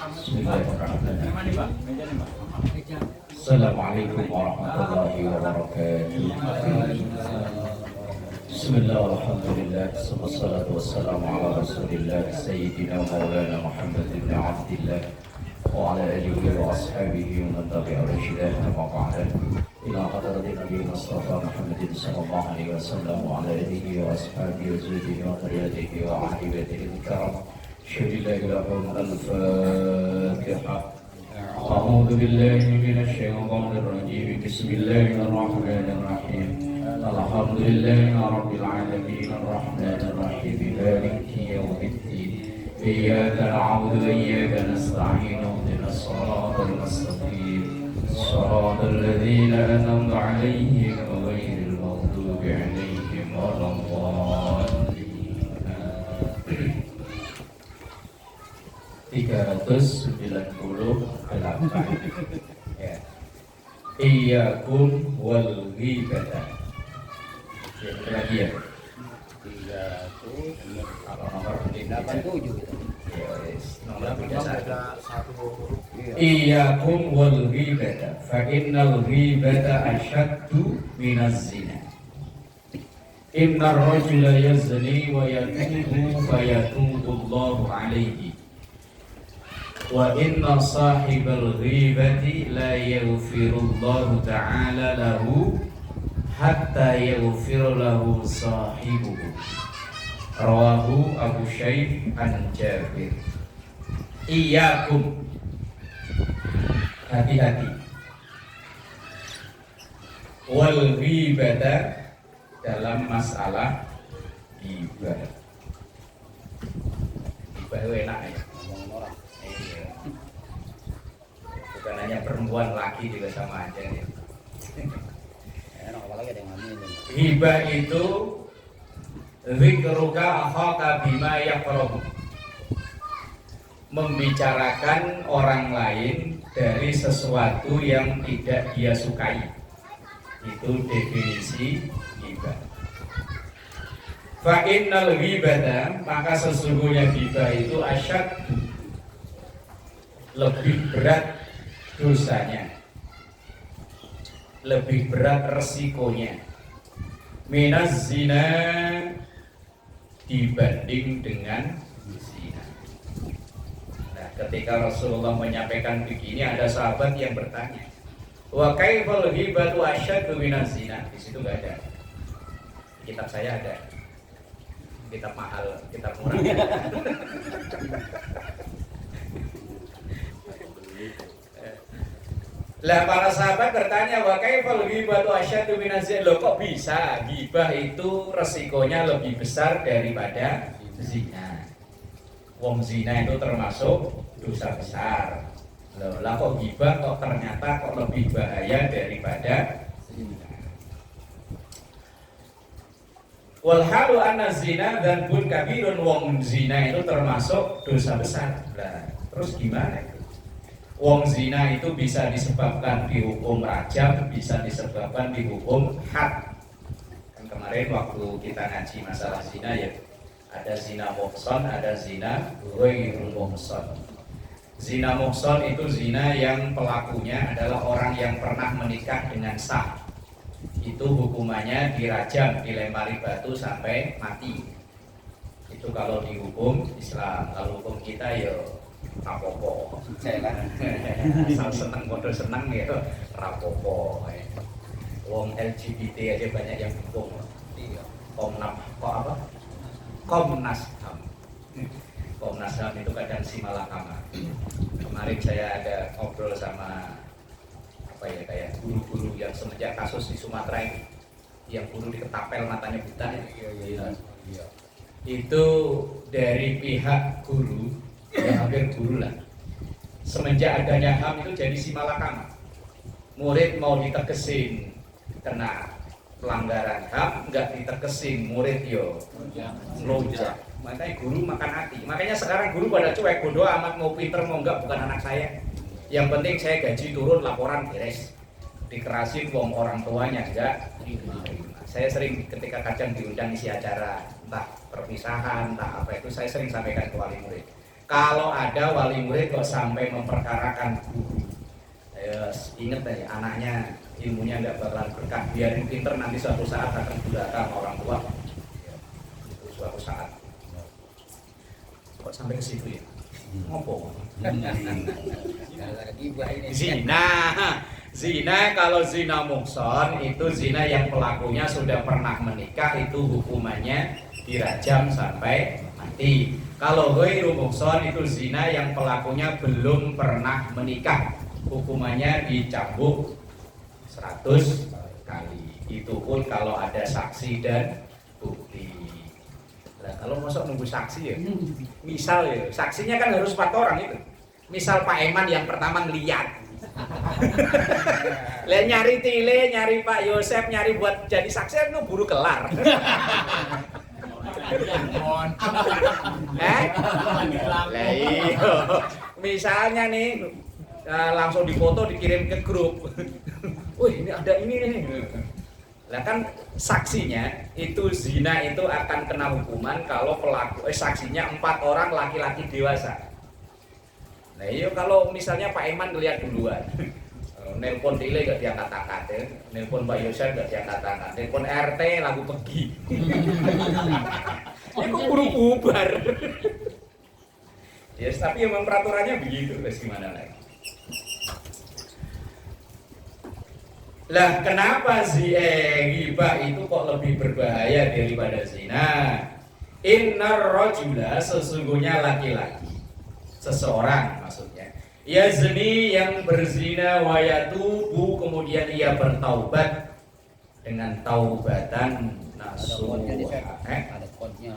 Bismillahirrahmanirrahim. Assalamualaikum warahmatullahi wabarakatuh. Bismillah, alhamdulillah, wassalatu wassalamu ala rasulillah Sayyidina Maulana Muhammad ibn Abdillah wa ala alihi wa ashabihi wa man tabi'a rasyidah wa ba'da ila hadratin Nabi Mustafa Muhammadin sallallahu alaihi wasallam wa ala alihi wa ashabihi wa zuhdihi wa qariyatihi wa ahli baitihi al-kiram. Syuhadillahi lahum al-Fatiha. A'udzu billahi minasy syaithanir rajim. Bismillahirrahmanirrahim. Alhamdulillahi rabbil alamin arrahmanir rahim maliki yaumiddin. Iyyaka na'budu wa iyyaka nasta'in. Ihdinas siratal mustaqim. Siratal ladzina an'amta 'alaihim ghairil maghdubi 'alaihim waladdallin. 398 ya. Iyyakum wal ghibata. Lagi ya. 387 Iyyakum wal ghibata fa innal ghibata ashaddu minaz zina. Innar rajula yazni wa yatubu fa yatubu Allahu alaihi. Wa inna sahibal ghibati la yaghfirullahu ta'ala lahu hatta yaghfir lahu sahibuhu. Rawahu Abu Syaikh an Jabir. Iyyakum, hati-hati, wal ghibata, dalam masalah ghibah. Ghibah itu enak ya, ngomongin orang. Bukan hanya perempuan, laki juga sama aja ya. enak, apalagi ada yang hamil. Ghibah itu dzikruka akhaka bima yakrahu, membicarakan orang lain dari sesuatu yang tidak dia sukai. Itu definisi ghibah. Fa innal ghibata, maka sesungguhnya ghibah itu asyad, lebih berat dosanya, lebih berat resikonya, minaz zina, dibanding dengan zina. Nah, ketika Rasulullah menyampaikan begini, ada sahabat yang bertanya, wa kaifal ghibatu asyaddu minaz zina? Di situ nggak ada. Kitab saya ada. Kitab mahal, kitab murah. Lah para sahabat bertanya, wa kaifal ghibatu asyaddu minaz zina? Loh, kok bisa ghibah itu resikonya lebih besar daripada zina? Wong zina itu termasuk dosa besar. Loh, lah kok ghibah kok ternyata kok lebih bahaya daripada zina? Wal halu anna zina dzanbun kabirun, wong zina itu termasuk dosa besar. Lah, terus gimana itu? Wong zina itu bisa disebabkan dihukum rajam, bisa disebabkan dihukum had. Kan kemarin waktu kita ngaji masalah zina ya, ada zina muhsan, ada zina ghairul muhsan. Zina muhsan itu zina yang pelakunya adalah orang yang pernah menikah dengan sah. Itu hukumannya dirajam, dilempari batu sampai mati. Itu kalau dihukum Islam. Kalau hukum kita ya rapopo, saya kan asal seneng bodoh seneng ya rapopo. Wong LGBT aja banyak yang dukung. Komnas HAM. Komnas HAM itu kadang si malakama. Kemarin saya ada ngobrol sama kayak guru-guru yang semenjak kasus di Sumatera ini, yang guru diketapel matanya buta. Itu dari pihak guru, ya hampir guru lah. Semenjak adanya HAM itu jadi si malakama. Murid mau ditegesin kena pelanggaran HAM, nggak ditegesin murid yo melonjak. Makanya guru makan hati. Makanya sekarang guru pada cuek, bodoh amat, mau pinter mau enggak, bukan anak saya. Yang penting saya gaji turun, laporan beres. Dikerasin wong orang tuanya enggak. Saya sering ketika kadang diundang isi acara, entah perpisahan, entah apa itu, saya sering sampaikan ke wali murid. Kalau ada wali murid kok sampai memperkarakan guru, ya, inget deh anaknya ilmunya nggak bakalan berkah, biarin pinter nanti suatu saat akan durhaka sama orang tua. Itu suatu saat. Kok sampai ke situ ya? Ngopo? Gara-gara gibah ini. Zina kalau zina muhson itu zina yang pelakunya sudah pernah menikah, itu hukumannya dirajam sampai mati. Kalau ghairu muhson itu zina yang pelakunya belum pernah menikah, hukumannya dicambuk 100 kali. Itu pun kalau ada saksi dan bukti. Nah, kalau masuk nunggu saksi ya, misal ya, saksinya kan harus 4 orang itu. Misal Pak Eman yang pertama ngeliat, nyari Tile, nyari Pak Yosep, nyari buat jadi saksi itu buru kelar. Misalnya nih langsung difoto dikirim ke grup. Wih, ini ada ini nih. Lah kan saksinya itu zina itu akan kena hukuman kalau pelaku saksinya 4 orang laki-laki dewasa. Nah iya kalau misalnya Pak Eman ngeliat duluan, nelpon Tile gak diangkat-angkat ya, nelpon Pak Yosef gak diangkat-angkat, nelpon RT lagu pergi. Ya kok buru bubar. Yes, tapi emang peraturannya begitu, guys, gimana lagi? Lah kenapa ghibah itu kok lebih berbahaya daripada zina? Innar rajula, sesungguhnya laki-laki, seseorang maksudnya, yazni yang berzina wa yatubu, kemudian ia bertaubat dengan taubatan nasuha. Ada kodnya.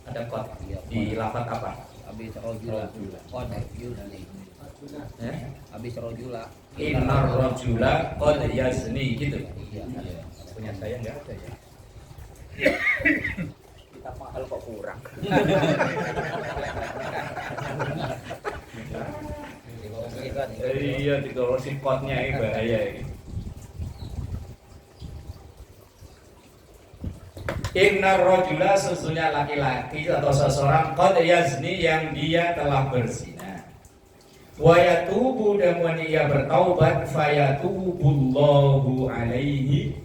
Ada kod di lafaz apa? Habis rojula. Kod yusni. Habis rojula. Innar rajula qad yazni gitu. Iya. Punya saya enggak ada ya. Kita mahal kok kurang. Iya, digolong sifatnya ini bahaya ini. Innar rajula, sesungguhnya laki-laki atau seseorang qad yazni yang dia telah berzina. Wa yatubu, dan ia bertaubat, fayatubullahu alaihi,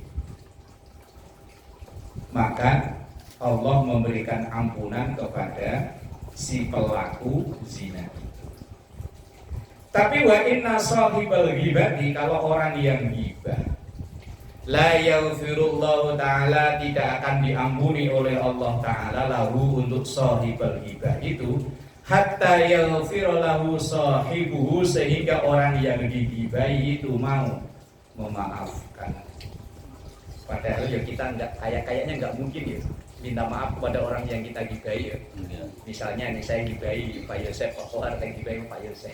maka Allah memberikan ampunan kepada si pelaku zina. Tapi wa inna sahibal ghibati, kalau orang yang ghibah, la yaghfirullahu ta'ala, tidak akan diampuni oleh Allah ta'ala lahu, untuk sahibal ghibah itu, hatta yaghfira lahu sahibuhu, sehingga orang yang digibahi itu mau memaafkan. Padahal ya kita kayaknya nggak mungkin ya minta maaf kepada orang yang kita gibahi ya. Misalnya nih saya gibahi Pak Yosef, Pak Kohar, saya gibahi Pak Yosef.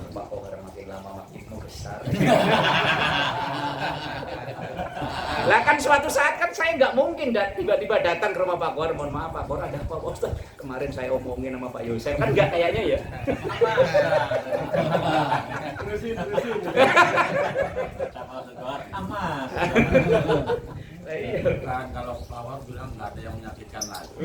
Pak Kohar makin lama makin membesar. Lah kan suatu saat kan saya nggak mungkin tiba-tiba datang ke rumah Pak Kohar, mohon maaf Pak Kohar, ada apa Pak Ustaz? Kemarin saya omongin sama Pak Yosef, kan nggak kayaknya ya. Terusin. Aman. Kan kalau Pawar bilang nggak ada yang menyakitkan lagi.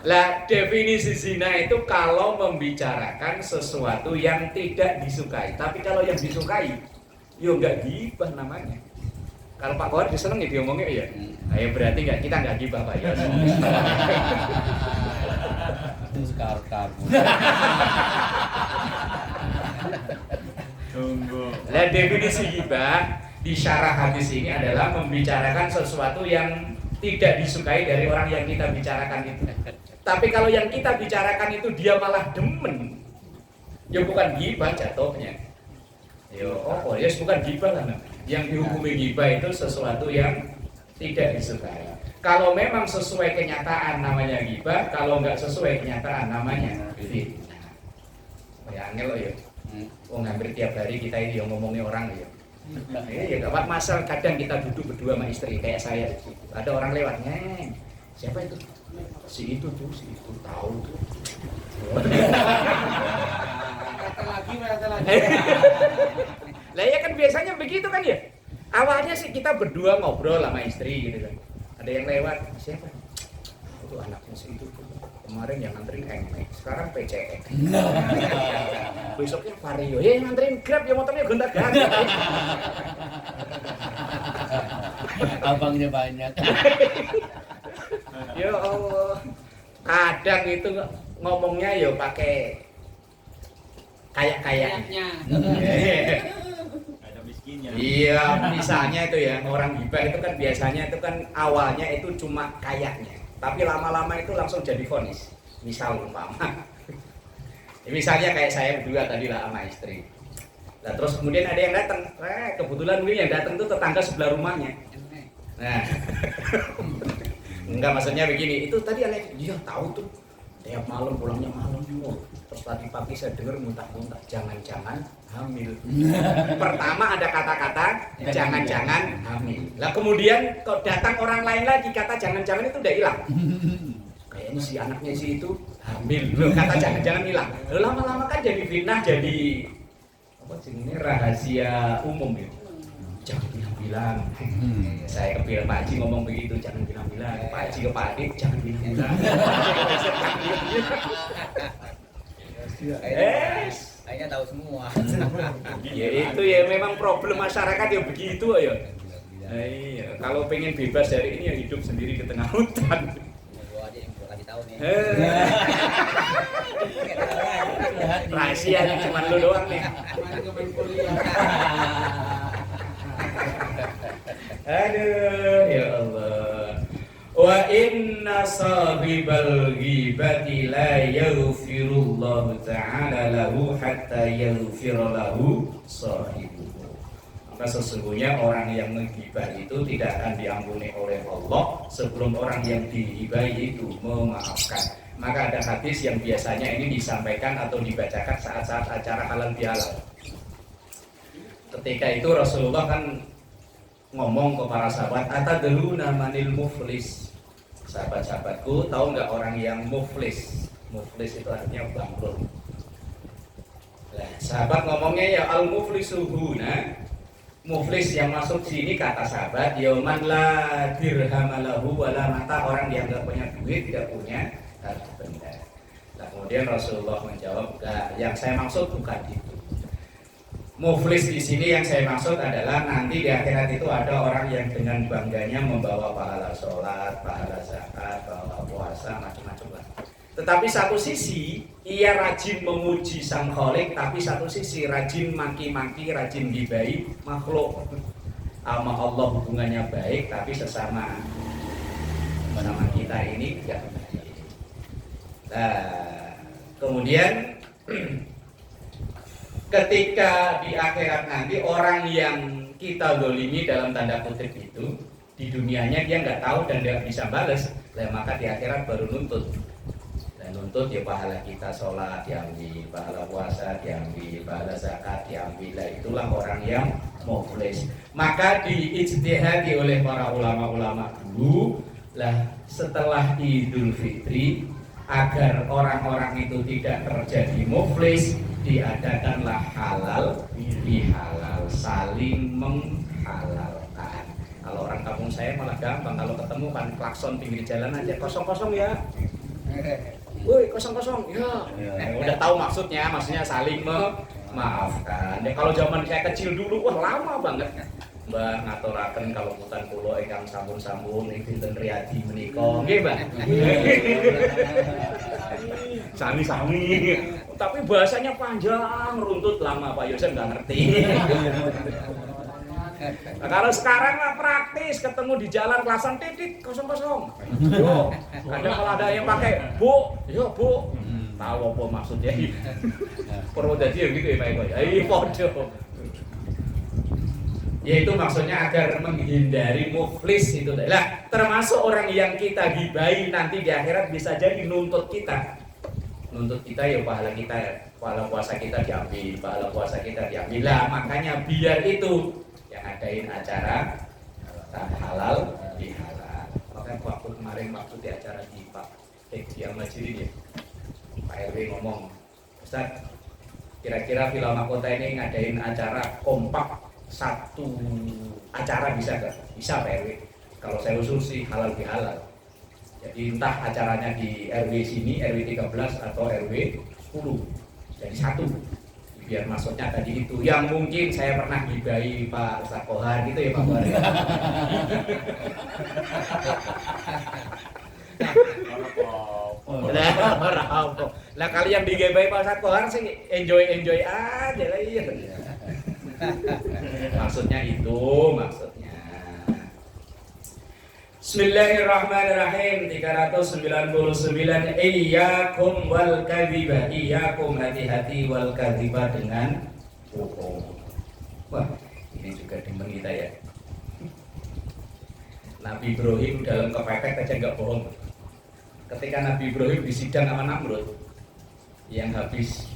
Lah definisi zina itu kalau membicarakan sesuatu yang tidak disukai. Tapi kalau yang disukai, yo nggak ghibah namanya. Kalau Pak Kohar diseneng ya diomongnya ya. Ayo berarti kita nggak ghibah Pak ya. Itu sekar-kar. Tunggu. Lah definisi ghibah di syarah hadis ini adalah membicarakan sesuatu yang tidak disukai dari orang yang kita bicarakan itu. Tapi kalau yang kita bicarakan itu dia malah demen, ya bukan ghibah jatuhnya. Ya bukan ghibah kan. Yang dihukumi ghibah itu sesuatu yang tidak disukai. Kalau memang sesuai kenyataan namanya ghibah, kalau nggak sesuai kenyataan namanya fitnah. Ya angel ya. Oh hampir tiap hari kita ini yang ngomongin orang ya. Ya gak apa-apa, masal kadang kita duduk berdua sama istri kayak saya. Ada orang lewat, "Neng, siapa itu?" Si itu tahu tuh. Kata lagi. Lah ya kan biasanya begitu kan ya. Awalnya sih kita berdua ngobrol sama istri gitu kan. Ada yang lewat, "Siapa?" Itu anaknya si itu tuh. kemarin yang nganterin Nmax, sekarang PCX. Besoknya Vario, yang nganterin Grab ya motornya gonta-ganti. Abangnya banyak. Ya Allah. Kadang itu ngomongnya ya pakai kayak-kayaknya. Ada miskinnya. Iya, misalnya itu ya, orang gibah itu kan biasanya itu kan awalnya itu cuma kayaknya, tapi lama-lama itu langsung jadi vonis. Misal umpama, ya, misalnya kayak saya berdua tadi lah sama istri. Nah terus kemudian ada yang datang, kebetulan ini yang datang itu tetangga sebelah rumahnya. Nah, enggak maksudnya begini, itu tadi aneh, dia tahu tuh tiap malam pulangnya malam. Terus tadi pagi saya dengar muntah-muntah, jangan-jangan hamil. Pertama ada kata-kata jangan-jangan hamil. Lah kemudian kok datang orang lain lagi kata jangan-jangan itu udah hilang. Kayaknya si anaknya si itu hamil. Loh, kata jangan-jangan hilang. Loh, lama-lama kan jadi fitnah, jadi apa sih ini rahasia umum ya. Jangan bilang-bilang. Saya ke Pak Haji ngomong begitu, jangan bilang-bilang. Pak Haji ke Pak Adik, jangan bilang-bilang. Kayaknya tahu semua. Ya itu ya memang problem masyarakat ya begitu ya. Nah, iya, kalau pengen bebas dari ini ya hidup sendiri di tengah hutan. Gua aja yang lagi tahu nih. Rahasianya cuma lu doang nih. Aduh, ya Allah. Wa inna sahibal ghibati la yaghfirullahu ta'ala lahu hatta yaghfira lahu sahibuhu. Maka sesungguhnya orang yang menggibah itu tidak akan diampuni oleh Allah sebelum orang yang digibahi itu memaafkan. Maka ada hadis yang biasanya ini disampaikan atau dibacakan saat-saat acara halal bihalal. Ketika itu Rasulullah kan ngomong ke para sahabat, atadruna manil muflis. Sahabat-sahabatku, tahu nggak orang yang muflis? Muflis itu artinya bangkrut. Nah, sahabat ngomongnya ya al muflisuhuna. Muflis yang masuk sini kata sahabat, yauman la dirhamalahu wala mata, orang yang nggak punya duit, tidak punya harta benda. Nah, kemudian Rasulullah menjawab, yang saya maksud bukan itu. Muflis di sini yang saya maksud adalah nanti di akhirat itu ada orang yang dengan bangganya membawa pahala sholat, pahala zakat, pahala puasa, macam-macam lah. Tetapi satu sisi ia rajin memuji sang Khalik, tapi satu sisi rajin maki-maki, rajin gibai makhluk. Sama Allah hubungannya baik, tapi sesama kita ini tidak baik. Nah, kemudian ketika di akhirat nanti orang yang kita dolimi dalam tanda kutip itu di dunianya dia nggak tahu dan dia bisa balas, maka di akhirat baru nuntut. Dan nuntut ya pahala kita sholat diambil, pahala puasa diambil, pahala zakat diambil. Nah, itulah orang yang muflis. Maka diijtihadi oleh para ulama-ulama dulu lah setelah Idul Fitri agar orang-orang itu tidak terjadi muflis, diadakanlah halal bihalal, saling menghalalkan. Kalau orang kampung saya malah gampang, kalau ketemu kan klakson pinggir jalan aja, kosong-kosong ya. Woi, kosong-kosong. Ya. Udah tahu maksudnya saling memaafkan. Ya, kalau zaman saya kecil dulu, wah lama banget. Mbak ngaturaken kalau hutan pulau ingkang sampun-sampun ing dinten riyadi menika. Nggih, Mbak. Sami-sami. Tapi bahasanya panjang, runtut lama Pak Yosen nggak ngerti. Nah, kalau sekarang lah praktis ketemu di jalan kelasan titik kosong-kosong. Yo, kadang kalau ada yang pakai bu, yo bu. Tahu apa maksudnya? Perlu jadi gitu ya Pak Eko. Ayo podo. Yaitu maksudnya agar menghindari muflis itu. Lah, termasuk orang yang kita gibai nanti di akhirat bisa jadi nuntut kita. Nuntut kita ya pahala puasa kita diambil, pahala puasa kita diambil. Lah, makanya biar itu yang adain acara halal bihalal. Makanya waktu kemarin di acara di Pak Tekji Al-Majiri ya, Pak RW ngomong, Ustaz, kira-kira Filama Kota ini ngadain acara kompak satu acara bisa gak? Bisa Pak RW. Kalau saya usul sih halal bihalal. Jadi entah acaranya di RW sini, RW 13 atau RW 10. Jadi satu. Biar maksudnya tadi itu. Yang mungkin saya pernah gibahi Pak Ustaz Kohar gitu ya Pak Kohar. Nah kali yang digibahi Pak Ustaz Kohar sih enjoy aja lah iya. Maksudnya itu, maksudnya. Bismillahirrahmanirrahim. 399 iyyakum wal kadziba. Iyyakum, hati-hati, wal kadziba, dengan bohong. Wah, ini juga demen kita ya. Nabi Ibrahim dalam kepepet aja nggak bohong. Ketika Nabi Ibrahim disidang sama Namrud yang habis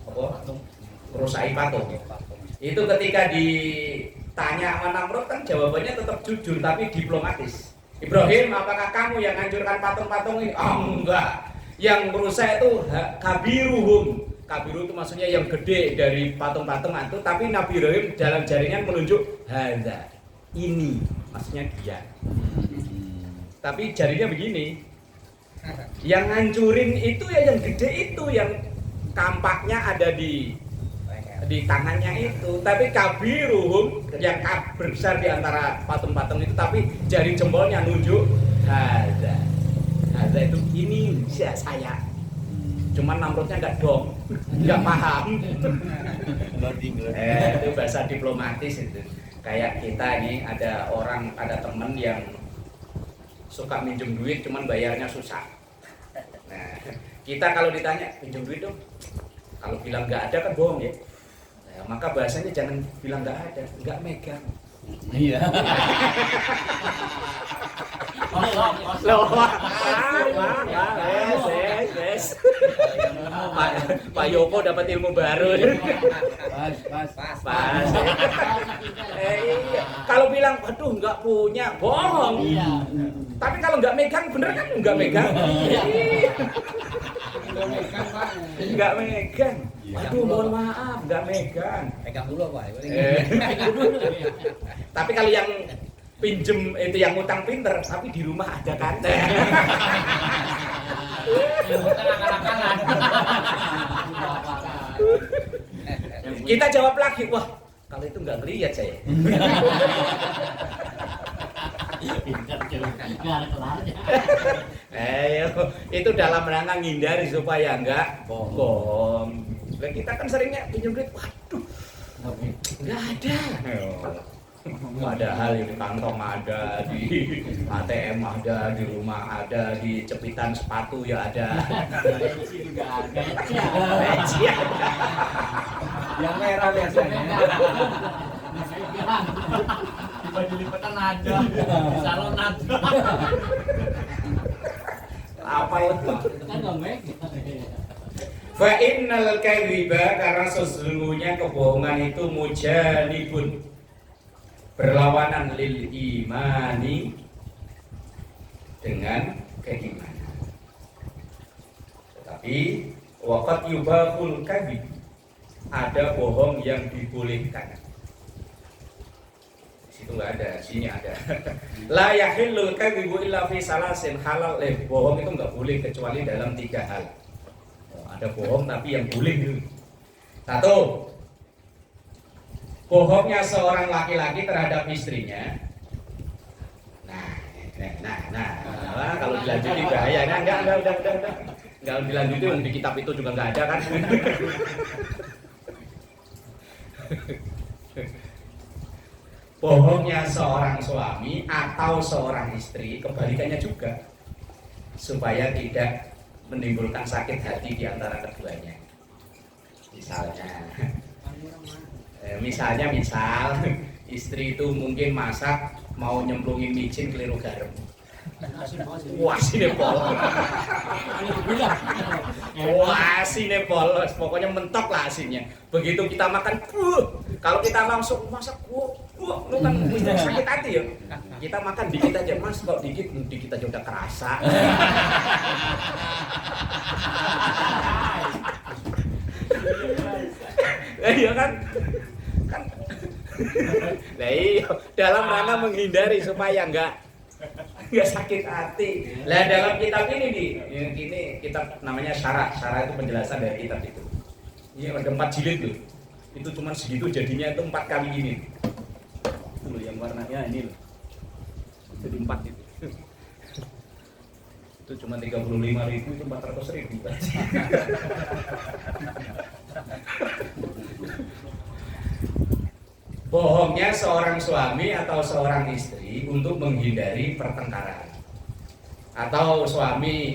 apa? Merusak patung. Itu ketika ditanya sama Namrud kan jawabannya tetap jujur tapi diplomatis. Ibrahim, apakah kamu yang hancurkan patung-patung ini? Oh enggak. Yang merusak itu kabiruhum. Kabiru itu maksudnya yang gede dari patung-patung itu, tapi Nabi Ibrahim dalam jaringan menunjuk hadza. Ini maksudnya dia. Tapi jarinya begini. Yang ngancurin itu ya yang gede itu, yang kampaknya ada di tangannya itu, tapi kabiruhum yang besar di antara patung-patung itu, tapi jari jempolnya nunjuk hadza. Hadza itu ini saya. Cuman Namrudnya nggak dong, nggak paham. Itu bahasa diplomatis itu. Kayak kita nih ada teman yang suka minjem duit, cuman bayarnya susah. Nah, kita kalau ditanya pinjam duit dong, kalau bilang nggak ada kan bohong ya. Nah, maka bahasanya jangan bilang nggak ada, nggak megang. Iya. Pak Yoko dapat ilmu baru. Pas. Iya. Kalau bilang, aduh nggak punya, bohong. Tapi kalau nggak megang, bener kan nggak megang? Nggak megang. Aduh mohon maaf, nggak megang. Pegang dulu Pak. Tapi kalau yang pinjem itu yang ngutang pinter, tapi di rumah ada kan? Kita jawab lagi, wah kalau itu nggak ngeliat saya. Itu dalam rangka ngindari supaya nggak bohong. Dan kita kan seringnya pinjam duit, waduh, nggak ada. Padahal ini kantong ada, di ATM ada, di rumah ada, di cepitan sepatu ya ada. Peci juga ada. Peci ada. Yang merah biasanya. Di baju lipatan ada, di salon ada. Apa itu? Kan nggak megang. Fa innal kadhiba, karena sesungguhnya kebohongan itu mujanibun, berlawanan lil imani, dengan keimanan. Tetapi waqad yubahul kadhib, ada bohong yang dibolehkan. Di situ nggak ada, sini ada. La yahillul kadhibu illa fi salasin halal. Bohong itu nggak boleh kecuali dalam 3 hal. Ada bohong tapi yang boleh dulu. Satu, bohongnya seorang laki-laki terhadap istrinya. Nah, kalau dilanjuti bahaya. Nah, enggak. Enggak dilanjuti, di kitab itu juga enggak ada kan. Bohongnya seorang suami atau seorang istri, kebalikannya juga, supaya tidak menimbulkan sakit hati di antara keduanya. Misal istri itu mungkin masak mau nyemplungin micin keliru garam. Wah sinepol. Wah sinepol, pokoknya mentok lah asinnya. Begitu kita makan, kalau kita langsung masak, lu kan sakit hati ya. Kita makan dikit aja, mas, kok dikit aja udah kerasa. Iya kan? Nah iya, dalam rangka menghindari supaya enggak nggak sakit hati. Lah dalam kitab ini kitab namanya Syarah. Syarah itu penjelasan dari kitab itu. Ini ada 4 jilid tuh. Itu cuma segitu jadinya itu 4 kali gini. Itu loh yang warnanya ini loh. Jadi 4 itu. Itu cuma 35.000 itu 400.000. Bohongnya seorang suami atau seorang istri untuk menghindari pertengkaran. Atau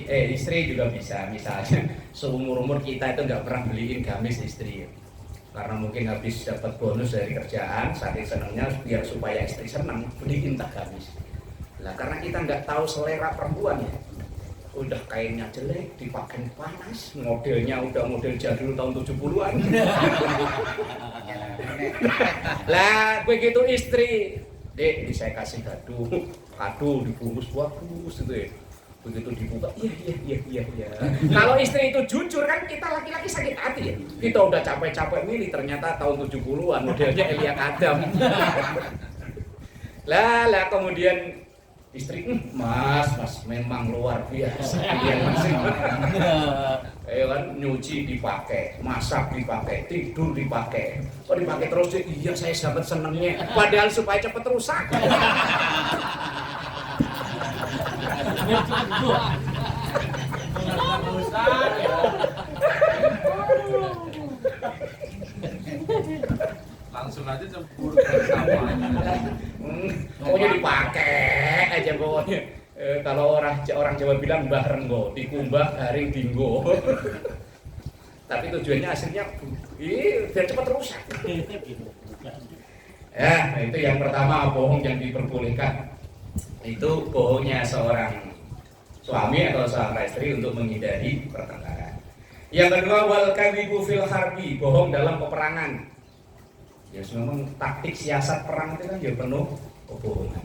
istri juga bisa. Misalnya seumur-umur kita itu nggak pernah beliin gamis istri, karena mungkin habis dapat bonus dari kerjaan, saking senangnya biar supaya istri senang beliin tak gamis. Lah karena kita nggak tahu selera perempuan ya, udah kainnya jelek, dipakai panas, modelnya udah model jadul tahun 70-an. Lah begitu istri, Dek, saya kasih kado dibungkus bagus gitu ya. Begitu dibuka, iya. Kalau istri itu jujur kan kita laki-laki sakit hati ya. Kita udah capek-capek milih, ternyata tahun 70-an modelnya Elia Kadam. lah kemudian istri, mas memang luar biasa. Iya mas. Kan nyuci dipakai, masak dipakai, tidur dipakai. Kok dipakai terus? Iya saya dapat senengnya. Padahal supaya cepet rusak. Langsung aja campur sama. Pokoknya dipakai aja pokoknya. Kalau orang Jawa bilang mbah renggo, dikumbah garing dinggo. Tapi tujuannya aslinya biar cepat rusak. Ya, itu yang pertama bohong yang diperbolehkan. Itu bohongnya seorang suami atau seorang istri untuk menghindari pertengkaran. Yang kedua, wal kadhibu fil harbi, bohong dalam peperangan. Ya memang taktik siasat perang itu kan ya penuh kebohongan.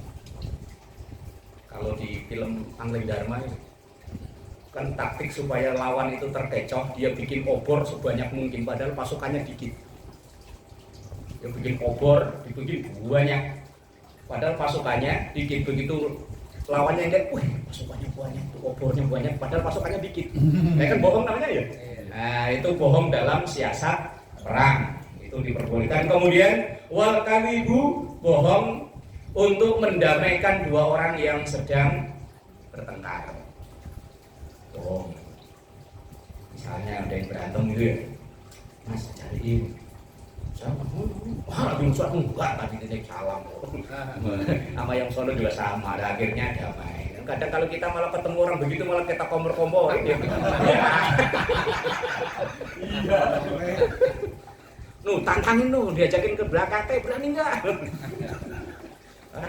Kalau di film Angling Dharma itu kan taktik supaya lawan itu terkecoh, dia bikin obor sebanyak mungkin padahal pasukannya dikit. Dia bikin obor, dibikin banyak padahal pasukannya dikit, begitu lawannya lihat, wih pasukannya banyak, obornya banyak, padahal pasukannya dikit. Nah kan bohong namanya ya. Nah itu bohong dalam siasat perang, itu diperbolehkan. Kemudian wal kadhibu, bohong untuk mendamaikan dua orang yang sedang bertengkar. Bohong. Misalnya ada yang berantem gitu ya, mas cariin lagi musuh aku enggak, tadi titip salam sama yang sono juga sama, ada akhirnya damai. Kadang kalau kita malah ketemu orang begitu malah kita kompor-komporin ya. Iya. Tantangin diajakin ke belakang teh, berani enggak? Nah,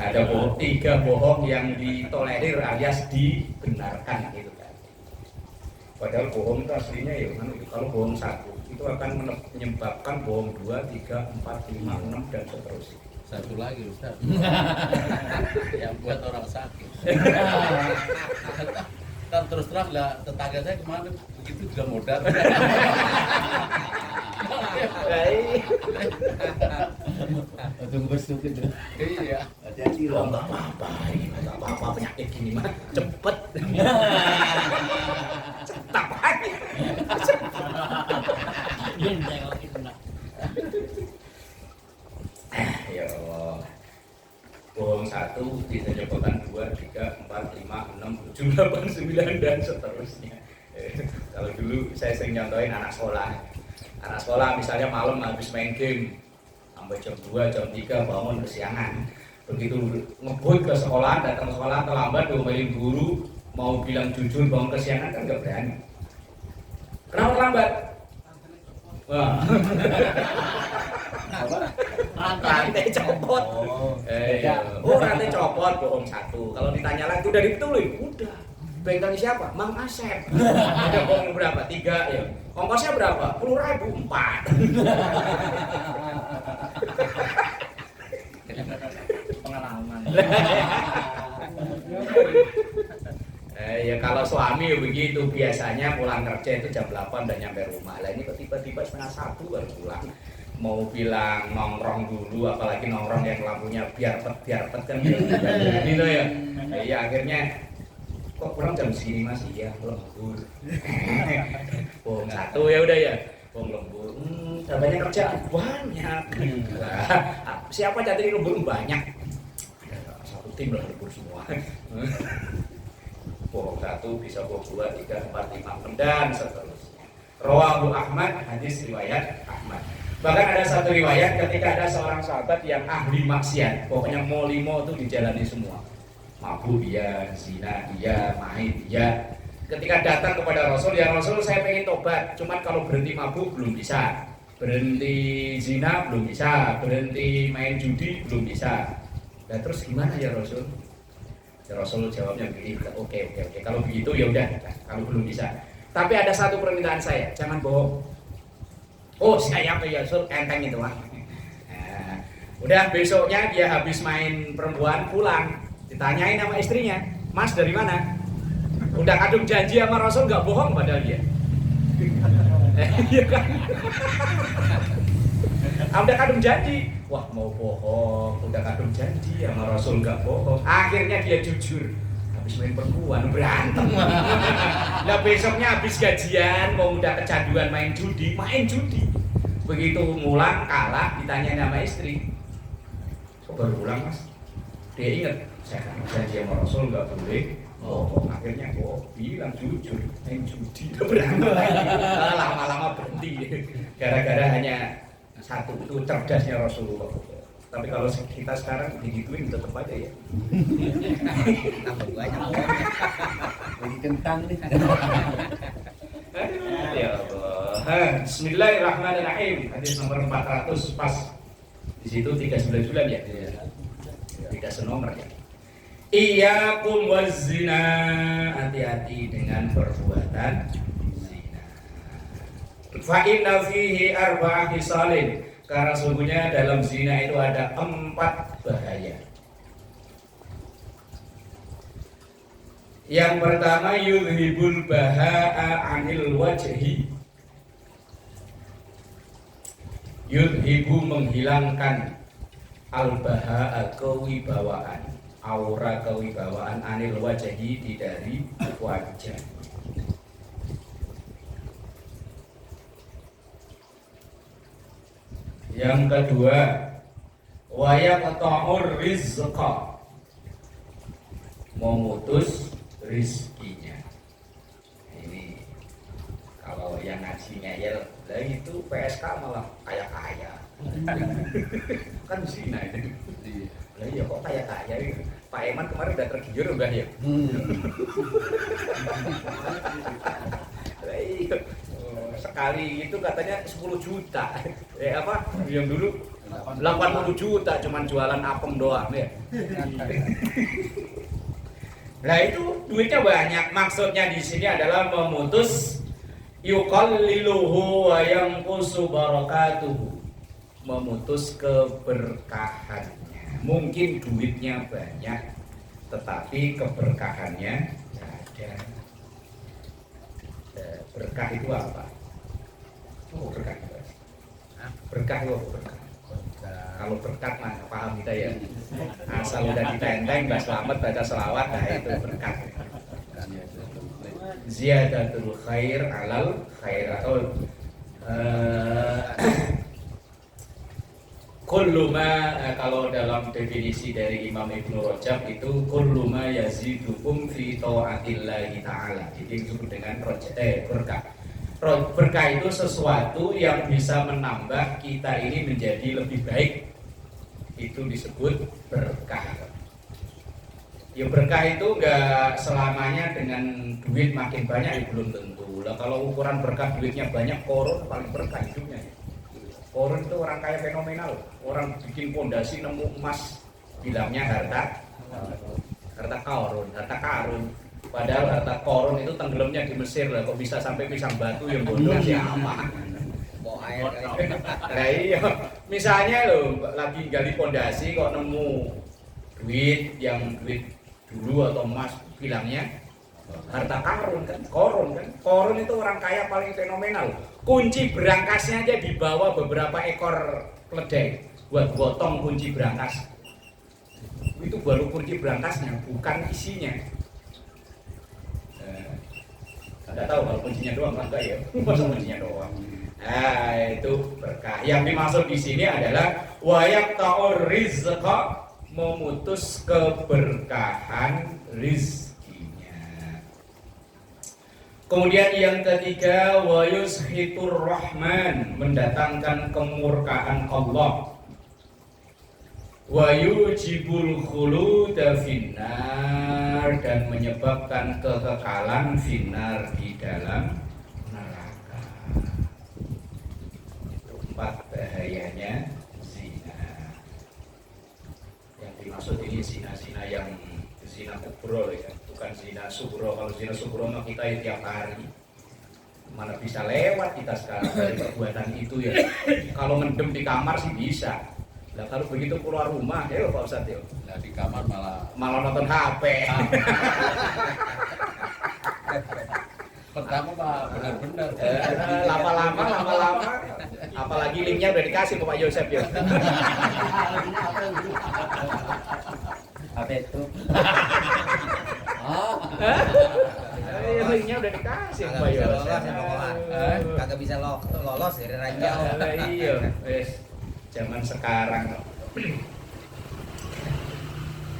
ada 3 bohong yang ditolerir alias dibenarkan gitu kan. Padahal bohong itu aslinya ya kalau bohong 1 itu akan menyebabkan bohong 2, 3, 4, 5, 6 dan seterusnya. Satu lagi Ustaz. Yang buat orang sakit. Kan terus terang lah, tetangga saya kemarin begitu juga modal. Tunggu bersukit. Iya. Hati-hati Oh, enggak apa-apa penyakit gini mah cepet. Cepat aja. Ya Allah. Bohong 1 bisa menyebabkan 2, 3, 4, 5, 6, 7, 8, 9 dan seterusnya. Kalau dulu saya sering nyontohin anak sekolah. Anak sekolah misalnya malam habis main game sampai jam 2, jam 3 bangun kesiangan. Begitu ngebut ke sekolah, datang ke sekolah terlambat, diomelin guru, mau bilang jujur bangun kesiangan kan nggak berani. Kenapa terlambat? Wah. Rantai copot. Rantai copot, bohong 1. Kalau ditanya lagi udah dibetulin, udah. Bengkelnya siapa? Mang Asep. Ada bohong berapa? 3 ya. Ongkosnya berapa? 10.000, 4. Pengalaman. Ya kalau suami begitu, biasanya pulang kerja itu jam 8 dan nyampe rumah. Lah ini kok tiba-tiba setengah 1 baru pulang. mau bilang nongkrong dulu, apalagi nongkrong yang lampunya biar pet kan gitu ya. Iya akhirnya kok pulang jam segini mas, iya lembur. Bom satu ya udah ya, bom lembur. Banyak kerjaan banyak. Siapa jadi lembur banyak? Satu tim lah lembur semua. Bom satu bisa bom 2, 3, 4, 5, 6 dan seterusnya. Rawahu Ahmad, hadis riwayat Ahmad. Bahkan ada satu riwayat ketika ada seorang sahabat yang ahli maksiat, pokoknya mau limo itu dijalani semua. Mabuk dia, zina dia, main dia. Ketika datang kepada Rasul, ya Rasul saya pengen tobat, cuman kalau berhenti mabuk belum bisa, berhenti zina belum bisa, berhenti main judi belum bisa. Nah terus gimana ya Rasul? Ya Rasul jawabnya begini, oke, kalau begitu ya udah, kalau belum bisa. Tapi ada satu permintaan saya, jangan bohong. Oh saya apa ya Rasul, enteng itu lah. Nah, udah besoknya dia habis main perempuan pulang, ditanyain sama istrinya, Mas dari mana? Udah kadung janji sama Rasul nggak bohong padahal dia. Iya kan? Udah kadung janji, wah mau bohong, udah kadung janji sama Rasul nggak bohong. Akhirnya dia jujur, habis main perempuan berantem. Nah besoknya habis gajian, mau udah kecanduan main judi. Begitu ngulang kalah, ditanya sama istri, kok baru pulang mas? Dia ingat, saya kan janji sama Rasul nggak boleh. Akhirnya bilang jujur, main judi udah berantem. Lama-lama berhenti, gara-gara hanya satu itu cerdasnya Rasulullah. Tapi kalau kita sekarang digituin tetap aja ya. Tambah banyak. Lagi kentang nih. Ya Allah. Bismillahirrahmanirrahim. Hadis nomor 400 pas. Di situ 39 ya. 3 nomor ya. Iyyakum wazzina, hati-hati dengan perbuatan zina. Fa inna fihi arba'a khisalin, karena sungguhnya dalam zina itu ada 4 bahaya. Yang pertama yudhibul baha'a anil wajhi. Yudhibu menghilangkan al-baha'a kewibawaan, aura kewibawaan anil wajhi dari wajah. Yang kedua wa yaqta'ur rizqa, memutus rizkinya. Ini kalau yang ngaji ngeyel lah itu PSK malah kaya-kaya. Kan zina itu. Lah iya kok kaya-kaya ini. Pak Eman kemarin udah tergiur enggak ya? Lah iya. Sekali itu katanya 10 juta. Apa? Yang dulu 80 juta cuman jualan apem doang ya. Nah itu duitnya banyak. Maksudnya di sini adalah memutus yuqalliluhu wa yanqusu barakatuhu, memutus keberkahannya. Mungkin duitnya banyak tetapi keberkahannya tidak ada. Berkah itu apa? Oh berkah itu. Berkah itu apa berkah? Kalau berkat mah paham kita ya. Asal udah ditenteng Mbak Slamet baca selawat, nah itu berkat. Ziyadatul khair alal khair atau kullu ma, kalau dalam definisi dari Imam Ibnu Rajab itu kullu ma yazidukum fi ta'atillahi ta'ala. Jadi disebut dengan berkah. Berkah itu sesuatu yang bisa menambah kita ini menjadi lebih baik. Itu disebut berkah. Ya berkah itu enggak selamanya dengan duit makin banyak, ya belum tentu. Lah kalau ukuran berkah duitnya banyak, koron paling berkah hidupnya. Koron itu orang kaya fenomenal. Orang bikin pondasi nemu emas, bilangnya harta karun. Padahal harta koron itu tenggelamnya di Mesir lah, kok bisa sampai pisang batu yang bodoh siapa? Nah iya, misalnya lo lagi gali pondasi kok nemu duit yang duit dulu atau emas, bilangnya Harta karun kan, korun itu orang kaya paling fenomenal. Kunci berangkasnya aja dibawa beberapa ekor keledai buat gotong kunci berangkas. Itu baru kunci berangkasnya, bukan isinya. Nggak tahu kalau kuncinya doang enggak ya, masa kuncinya doang. Nah itu berkah. Yang dimaksud di sini adalah wayak ta'ur rizqa, memutus keberkahan rizkinya. Kemudian yang ketiga wayushitur rahman, mendatangkan kemurkaan Allah. Wayujibul khuluda finnar, dan menyebabkan kekekalan finnar, di dalam neraka. Empat bahayanya zina. Yang dimaksud ini zina-zina yang zina kubro ya, bukan zina subro. Kalau zina subro mah kita ya tiap hari. Mana bisa lewat kita sekarang dari perbuatan itu ya. Kalau mendem di kamar sih bisa. Nah kalau begitu keluar rumah, ya Pak Ustadz ya. Nah di kamar malah nonton HP. Pertama Pak benar-benar. Lama-lama, apalagi linknya udah dikasih ke Pak Yosef ya. Apa itu? Linknya udah dikasih ke Pak Yosef. Kagak bisa lolos dari ranjau. Iya, wes. Zaman sekarang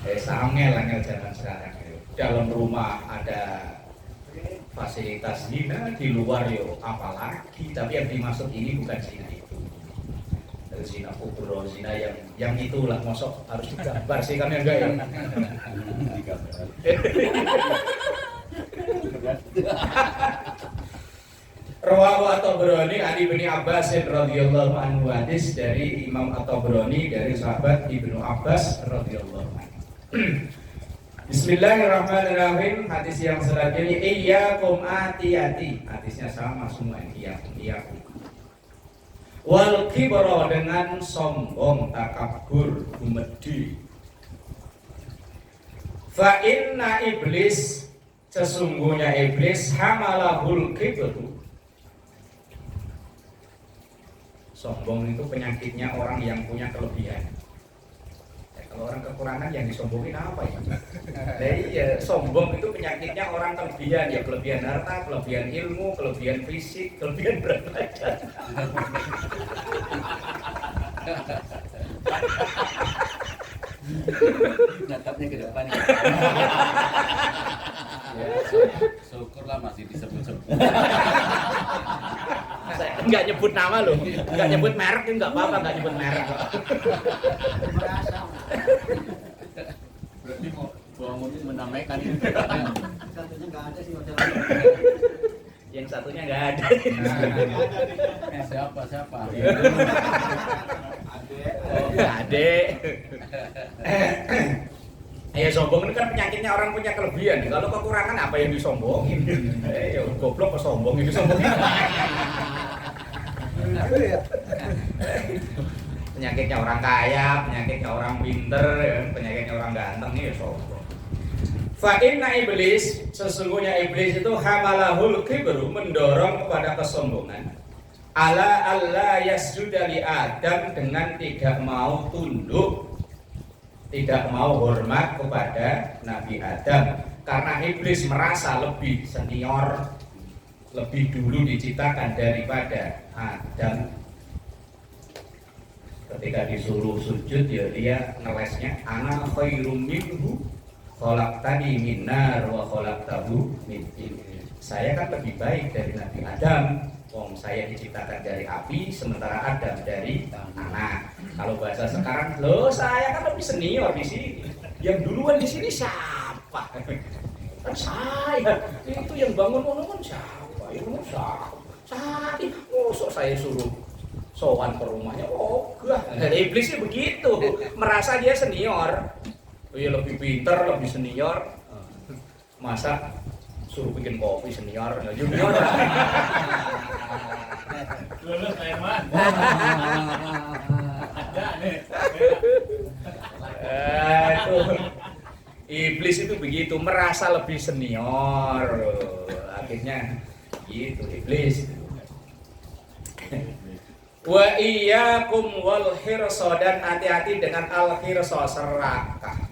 angel zaman sekarang dalam rumah ada fasilitas zina, di luar yo apalagi, tapi yang dimaksud ini bukan zina itu, zina kubro, zina yang itulah, mosok harus digambar sih kan enggak ya. Rawahu At-Tabrani Ali bin Abbas radhiyallahu anhu, hadis dari Imam At-Tabrani dari sahabat Ibnu Abbas radhiyallahu anhu. Bismillahirrahmanirrahim. Hadis yang selanjutnya, iyyakum hati-hati. Hadisnya sama semua, iyyakum. Wal kibra, dengan sombong, takabur, gumedi. Fa inna iblis, sesungguhnya iblis, hamalahul kibru. Sombong itu penyakitnya orang yang punya kelebihan. Ya, kalau orang kekurangan yang disombongin apa ya? Nah, iya, sombong itu penyakitnya orang kelebihan, ya kelebihan harta, kelebihan ilmu, kelebihan fisik, kelebihan berat badan. Natapnya ke depan. Ya, syukurlah masih disebut-sebut. Saya nggak nyebut nama loh, nggak nyebut merek, nggak apa-apa, nggak nyebut merek. Berarti mau ngomong menamaikan ini. Satunya nggak ada sih hotel. Yang satunya nggak ada. Siapa? Adek. Ya sombong itu kan penyakitnya orang punya kelebihan. Kalau kekurangan apa yang disombongin? Ya goblok kok sombong itu sombongin. Penyakitnya orang kaya, penyakitnya orang pinter, penyakitnya orang ganteng ya sombong. Fa inna iblis, sesungguhnya iblis itu hamalahul kibru, mendorong kepada kesombongan. Ala alla yasjuda li Adam, dengan tidak mau tunduk, tidak mau hormat kepada Nabi Adam, karena iblis merasa lebih senior, lebih dulu diciptakan daripada Adam. Ketika disuruh sujud ya dia ngelesnya, ana khairum minhu khalaqtani min nar wa khalaqtahu min tin. Saya kan lebih baik dari Nabi Adam. Wong saya diciptakan dari api, sementara Adam dari tanah. Kalau bahasa sekarang, loh saya kan lebih senior di sini. Yang duluan di sini siapa? Kan saya. Itu yang bangun monumen siapa? Itu siapa? Saya. Mosok saya suruh sowan ke rumahnya? Oh, enggak. Iblisnya begitu. Merasa dia senior. Ya lebih pinter, lebih senior. Masa suruh bikin kopi senior, junior. Lulus Herman. Ada nih. Itu iblis itu begitu, merasa lebih senior. Akhirnya gitu iblis. Wa iyyakum wal hirsa, dan hati-hati dengan al hirsa, serakah.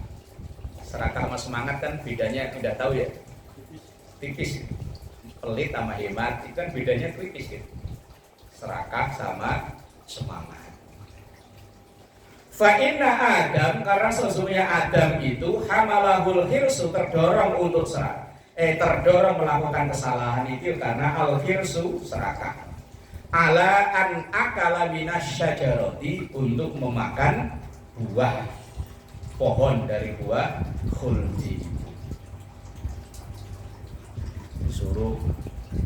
Serakah sama semangat kan bedanya tidak tahu ya. Tipis. Pelit sama hemat itu kan bedanya tipis gitu. Serakah sama semangat. Fa inna Adam, karena sesungguhnya Adam itu hamalahul hirsu, terdorong untuk terdorong melakukan kesalahan itu karena al hirsu, serakah. Ala an akala minasyajarati, untuk memakan buah pohon dari buah khuldi. Disuruh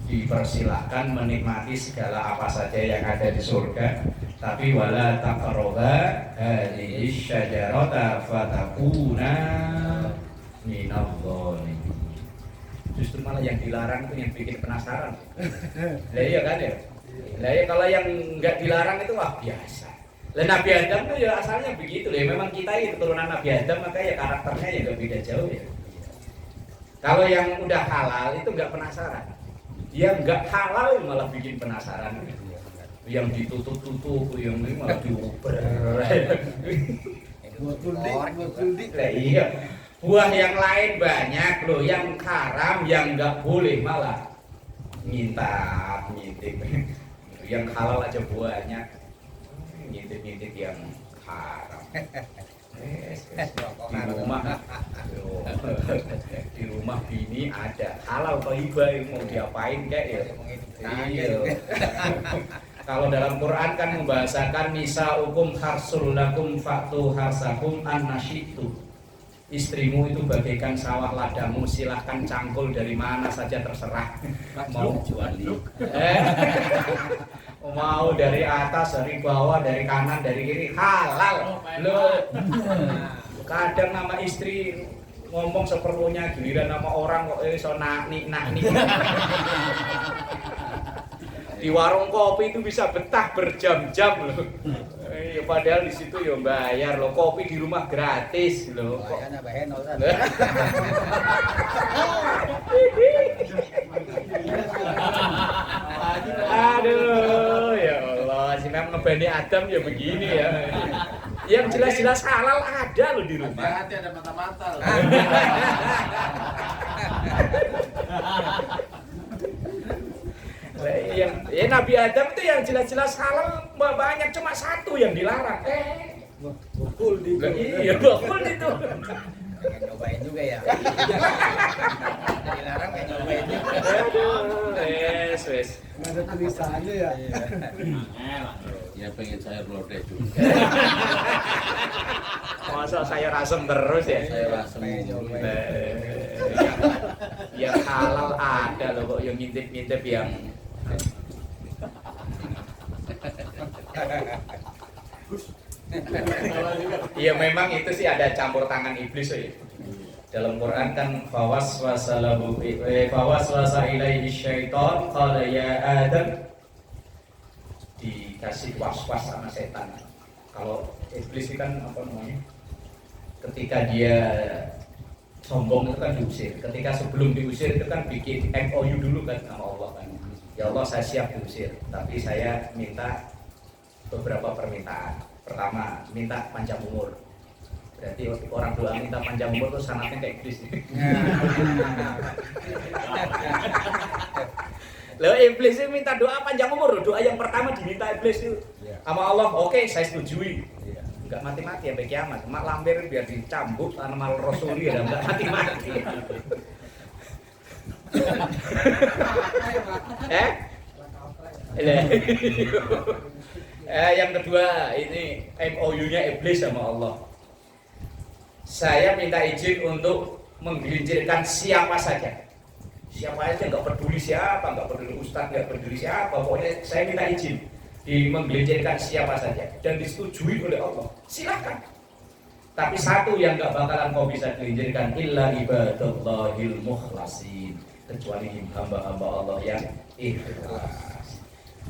dipersilahkan menikmati segala apa saja yang ada di surga, tapi wala taqrabu hadhihi syajarata fatakuna minadh-dhalimin. Justru malah yang dilarang itu yang bikin penasaran. Lah iya kan ya? Lah ya kalau yang nggak dilarang itu wah biasa. Lah Nabi Adam tuh ya asalnya begitu ya. Memang kita itu keturunan Nabi Adam, maka ya karakternya ya nggak beda jauh ya. Kalau yang udah halal itu nggak penasaran. Yang nggak halal malah bikin penasaran. Yang ditutup-tutup, yang ini malah diuber. Lah iya. Buah yang lain banyak loh, yang haram, yang nggak boleh malah ngintip. Yang halal aja banyak, ngintip yang haram. Di rumah bini ada halal thayyibah, mau diapain kayak ya. Iya. Kalau dalam Quran kan membahasakan nisaukum harsul lakum fa'tu harsakum annasyitu. Istrimu itu bagaikan sawah ladamu, silahkan cangkul dari mana saja terserah. Mau mau dari atas, dari bawah, dari kanan, dari kiri, halal. Loh, kadang nama istri ngomong seperlunya, giliran nama orang kok so nak nih. Di warung kopi itu bisa betah berjam-jam loh. Ya, padahal di situ ya bayar loh, kopi di rumah gratis loh. Aduh, ya Allah, si memang ngebani Adam ya begini ya. Yang jelas-jelas halal ada loh di rumah. Hati-hati ada mata-mata loh. Ya Nabi Adam itu yang jelas-jelas halal banyak, cuma satu yang dilarang. Bokul itu. Iya, bokul itu. Pengen nyobain juga ya. Dilarang pengen nyobain juga. Wes. Ada tulisannya ya. Ya pengen sayur lodeh juga. Masa sayur asem terus ya? Sayur asem. Yang halal ada loh kok, yang ngintip-ngintip yang iya memang itu sih ada campur tangan iblis ya. Dalam Quran kan fawaswasa ilaihi syaitan qala ya Adam, dikasih was-was sama setan. Kalau iblis itu kan apa namanya? Ketika dia sombong itu kan diusir. Ketika sebelum diusir itu kan bikin MOU dulu kan sama Allah kan. Ya Allah, saya siap diusir, tapi saya minta beberapa permintaan. Pertama, minta panjang umur. Berarti orang doa minta panjang umur itu sanatnya kayak iblis. Lalu iblis itu minta doa panjang umur. Doa yang pertama diminta iblis itu sama Allah, oke, saya setujui. Enggak mati-mati sampai kiamat. Mak lampir biar dicambuk tanaman rasuli ya, enggak mati-mati. Yang kedua ini MOU-nya iblis sama Allah. Saya minta izin untuk menggelincirkan siapa saja. Siapa aja, nggak peduli siapa, nggak peduli ustadz, nggak peduli siapa, pokoknya saya minta izin menggelincirkan siapa saja dan disetujui oleh Allah. Silakan. Tapi satu yang nggak bakalan kau bisa gelincirkan, illa ibadallahil mukhlasin, kecuali hamba-hamba Allah yang ikhlas.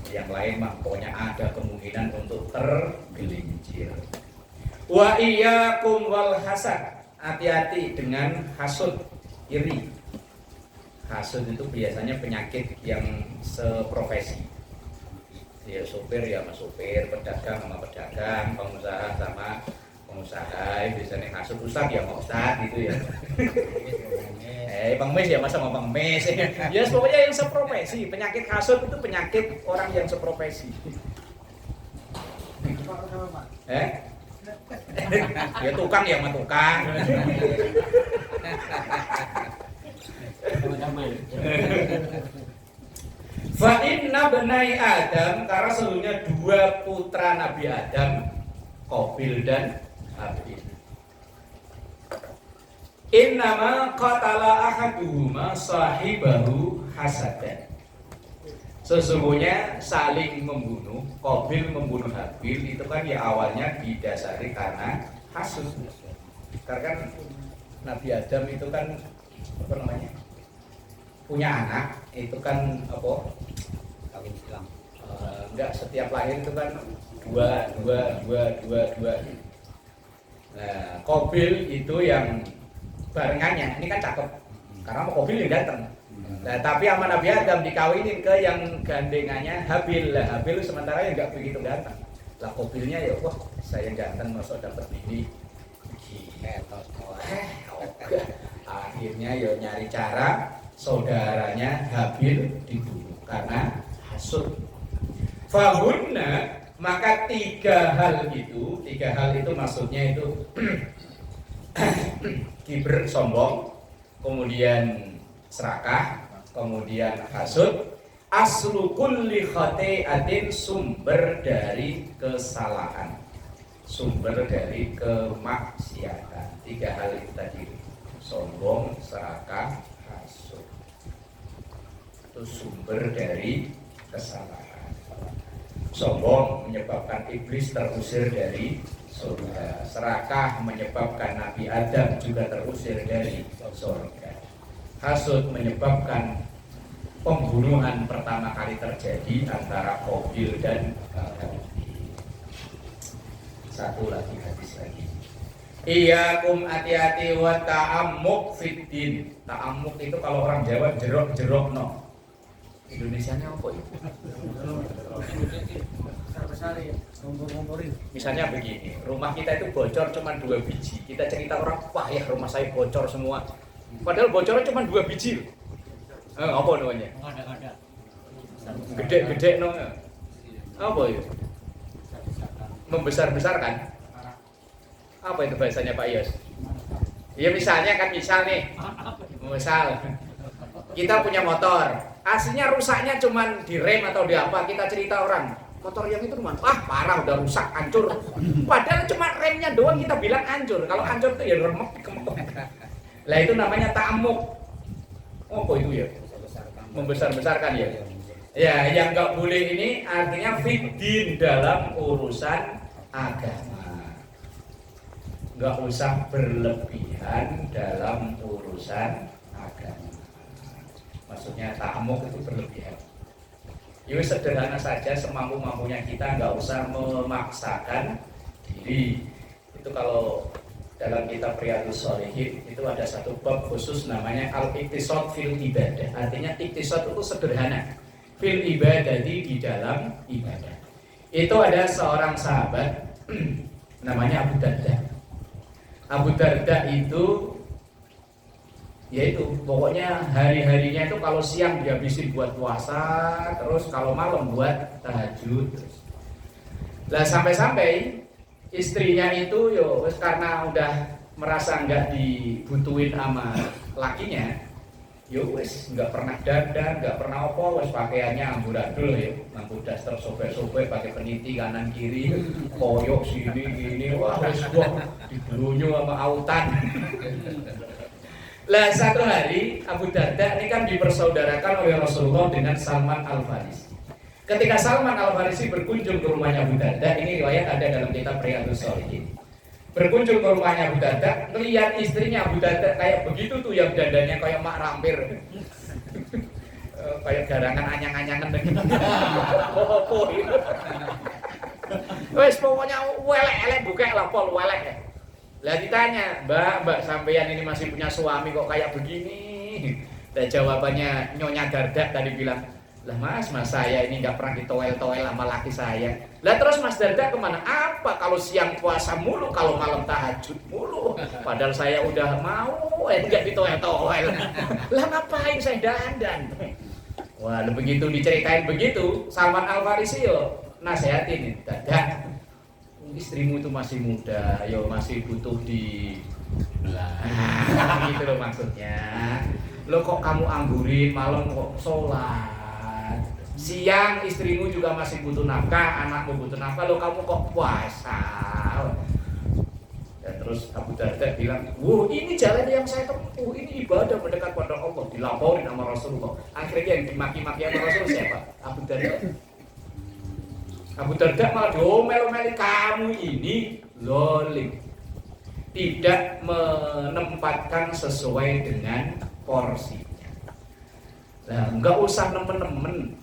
Yang lain mah pokoknya ada kemungkinan untuk tergelincir. Wa iyyakum wal hasad, hati-hati dengan hasud, iri. Hasud itu biasanya penyakit yang seprofesi. Ya sopir ya sama sopir, pedagang sama pedagang, pengusaha sama pengusaha. Biasanya hasud, ustad ya sama ustad gitu ya. Pengemis ya masa sama pengemis. Ya pokoknya yang seprofesi. Penyakit hasud itu penyakit orang yang seprofesi. Ya tukang ya sama tukang. Fa inna benai Adam, karena sesungguhnya dua putra Nabi Adam, Qabil dan Habil. Innama qatala ahaduhuma sahibahu hasadan. Sesungguhnya saling membunuh, Qabil membunuh Habil itu kan ya awalnya didasari karena hasud. Karena kan Nabi Adam itu kan apa namanya? Punya anak, itu kan apa? Kawin silang. Enggak, setiap lahir itu kan dua. Nah, Qabil itu yang barengannya, ini kan cakep. Karena Qabil yang ganteng. Nah, tapi sama Nabi Adam dikawinin ke yang gandengannya Habil. Lah, Habil sementara yang enggak begitu ganteng. Lah Qabilnya ya, wah, saya ganteng masuk dapat bini. Akhirnya ya nyari cara saudaranya Habil dibunuh karena hasud. Fahunna, maka tiga hal itu maksudnya itu kibr, sombong, kemudian serakah, kemudian hasud. Aslu kulli khati'atin, sumber dari kesalahan, sumber dari kemaksiatan. Tiga hal itu tadi, sombong, serakah, hasud, itu sumber dari kesalahan. Sombong menyebabkan iblis terusir dari surga. Serakah menyebabkan Nabi Adam juga terusir dari surga. Hasud menyebabkan pembunuhan pertama kali terjadi antara Qabil dan Habil. Satu lagi, hadis lagi. Iyakum hati-hati wa ta'ammuk fiddin. Ta'ammuk itu kalau orang Jawa jerok-jerok no. Indonesianya apa itu? Misalnya begini, rumah kita itu bocor cuma 2 biji. Kita cerita orang, wah ya rumah saya bocor semua. Padahal bocornya cuma 2 biji. Apa namanya? Gede-gede no. Apa itu? Membesar-besarkan. Apa itu bahasanya Pak Yos? Ya misalnya kan misal kita punya motor, aslinya rusaknya cuman di rem atau di apa, kita cerita orang motor yang itu cuman parah udah rusak, hancur. Padahal cuma remnya doang kita bilang hancur. Kalau hancur itu ya remek, kemek. Lah itu namanya ta'amuk. Oh itu ya? Membesar-besarkan ya. Ya, yang nggak boleh ini artinya fiddin, dalam urusan agama. Nggak usah berlebihan dalam urusan agama. Maksudnya ta'amuk itu berlebihan. Ya sederhana saja, semampu-mampunya kita, nggak usah memaksakan diri. Itu kalau dalam kitab Riyadhus Shalihin itu ada satu bab khusus namanya al-iqtisad fil ibadah. Artinya iqtisad itu sederhana. Fil ibadah di dalam ibadah. Itu ada seorang sahabat namanya Abu Darda. Abu Darda itu yaitu pokoknya hari-harinya itu kalau siang dihabisin buat puasa, terus kalau malam buat tahajud. Lah sampai-sampai istrinya itu karena udah merasa nggak dibutuhin sama lakinya, wes nggak pernah dandan, nggak pernah apa, wes pakaiannya amburadul ya, nganggo daster sobek-sobek, pakai peniti kanan kiri, koyok sini gini, wah wes gua dibelunyu sama autan. Lah satu hari Abu Darda ini kan dipersaudarakan oleh Rasulullah dengan Salman Al-Farisi. Ketika Salman Al-Farisi berkunjung ke rumahnya Abu Darda, ini riwayat ada dalam kitab Riyadhus Shalihin. Berkunjung ke rumahnya Abu Darda, melihat istrinya Abu Darda kayak begitu tuh, yang dandannya kayak mak rampir. Kayak garangan anyang-anyangan dengan popo itu. Wes pokoknya welek-elek buka lah pol welek. Lah ditanya, Mbak sampeyan ini masih punya suami kok kayak begini? Dan jawabannya Nyonya Dardak tadi bilang, lah mas saya ini nggak pernah ditoel-toel sama laki saya. Lah terus Mas Dardak kemana? Apa kalau siang puasa mulu, kalau malam tahajud mulu? Padahal saya udah mau, nggak ditoel-toel. Lah ngapain saya dandan? Wah, begitu diceritain begitu, Salman Al Farisi yo nasehatin, Dardak, istrimu itu masih muda, yo masih butuh di gitu loh maksudnya. Lo kok kamu anggurin, malam kok sholat, siang istrimu juga masih butuh nafkah, anakmu butuh nafkah, lo kamu kok puasa. Dan terus Abu Darda bilang, wuh ini jalan yang saya tempuh, ini ibadah mendekat pada Allah, dilaporin sama Rasulullah. Akhirnya yang dimaki-maki sama Rasul siapa? Abu Darda. Abu Darda malah diomel-omeli, kamu ini zolim, tidak menempatkan sesuai dengan porsinya. Nah, nggak usah nemen-nemen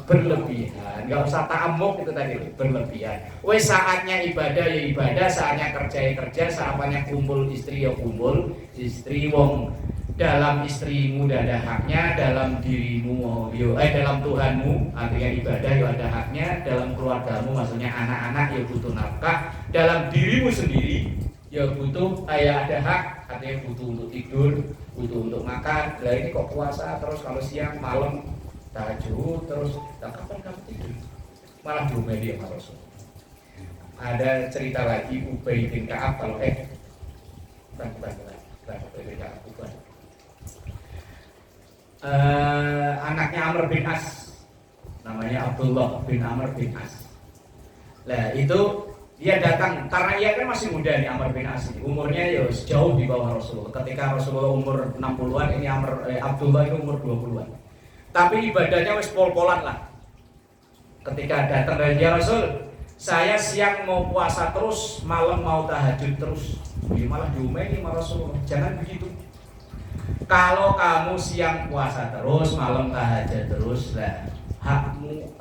berlebihan, nggak usah ta'amuk itu tadi berlebihan. Wes saatnya ibadah ya ibadah, saatnya kerja ya kerja, saatnya kumpul istri ya kumpul istri. Wong dalam istrimu ada haknya, dalam dirimu dalam Tuhanmu artinya ibadah ya ada haknya, dalam keluargamu maksudnya anak-anak ya butuh nafkah, dalam dirimu sendiri ya butuh ada hak, artinya butuh untuk tidur, butuh untuk makan. Lah ini kok puasa terus kalau siang malam tahajud terus, kapan kamu tidur? Malah diomeli sama Rasul. Ada cerita lagi Ubay bin Ka'ab kalau anaknya Amr bin As, namanya Abdullah bin Amr bin As. Lah itu dia datang karena ia kan masih muda nih Amr bin As, umurnya ya jauh di bawah Rasulullah. Ketika Rasulullah umur 60-an, ini Abdullah itu umur 20-an. Tapi ibadahnya wis pol-polan lah. Ketika datang dari dia, Rasul, saya siang mau puasa terus, malam mau tahajud terus. Dia malah diomeli sama Rasulullah, jangan begitu. Kalau kamu siang puasa terus, malam tahajud terus, lah hakmu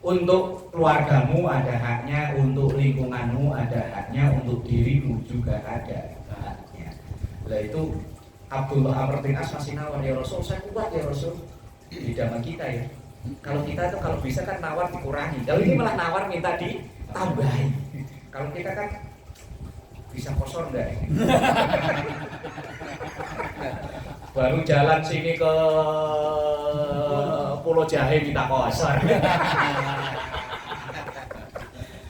untuk keluargamu ada haknya, untuk lingkunganmu ada haknya, untuk dirimu juga ada haknya. Lah itu Abdullah Amr bin As masih nawar, ya Rasul, saya kuat ya Rasul. Di zaman kita ya, kalau kita tuh kalau bisa kan nawar dikurangi, kalau ini malah nawar minta ditambahi. Kalau kita kan bisa kosor enggak? Baru jalan sini ke Pulau Jahe minta kosor.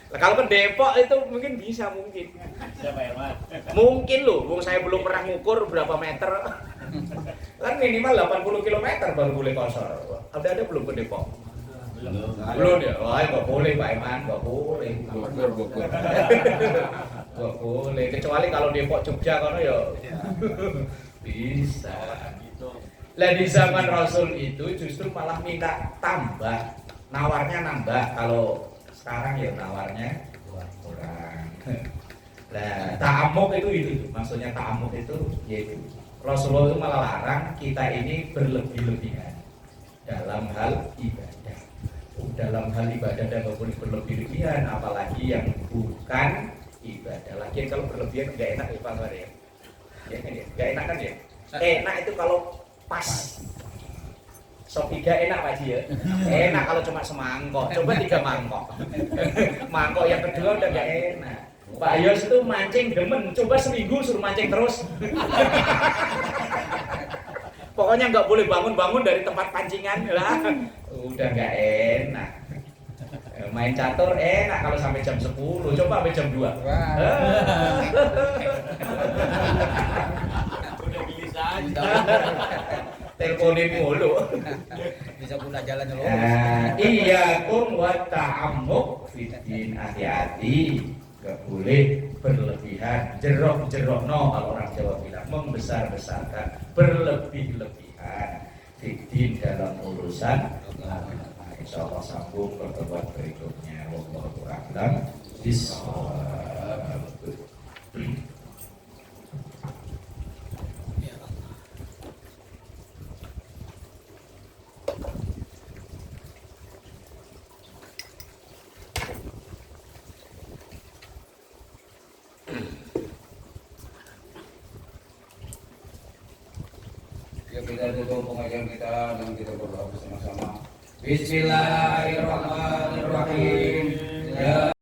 Nah, kalau ke Depok itu mungkin bisa, mungkin. Siapa ya, Mas? Mungkin loh, saya belum pernah ngukur berapa meter. Kan minimal 80 km baru boleh kosor. Ada belum ke Depok? Belum ya? Wah, nggak boleh Pak Iman, nggak boleh. Bogor. Nggak boleh, kecuali kalau Depok Jogja kan ya bisa. Lah di zaman Rasul itu justru malah minta tambah, nawarnya nambah. Kalau sekarang ya nawarnya kurang. Nah, ta'amuk itu maksudnya ta'amuk itu yaitu Rasulullah itu malah larang kita ini berlebih-lebihan dalam hal ibadah. Dalam hal ibadah dan boleh berlebih-lebihan, apalagi yang bukan ibadah. Lagian kalau berlebihan nggak enak ya Pak Sari ya. Ya kan ya, nggak enak kan ya. Enak itu kalau pas. Sop 3 enak Pak Ji ya. Enak kalau cuma semangkok. Coba 3 mangkok. Mangkok yang kedua udah nggak enak. Pak Yos itu mancing demen, coba seminggu suruh mancing terus. Pokoknya nggak boleh bangun-bangun dari tempat pancingan lah. Udah nggak enak. Main catur enak kalau sampai jam 10, coba sampai jam 2. Udah gelisah aja. Teleponin mulu. Bisa guna jalannya lurus. Iya kum wa ta'amuk fitin, hati-hati, nggak boleh berlebihan. Jerok no kalau orang Jawa bilang, membesar-besarkan, berlebih-lebihan fitin dalam urusan. Insya Allah sambung pertemuan berikutnya. Wallahu a'lam bishawab. kita tutup pengajian kita dan kita berdoa bersama-sama. Bismillahirrahmanirrahim. Ya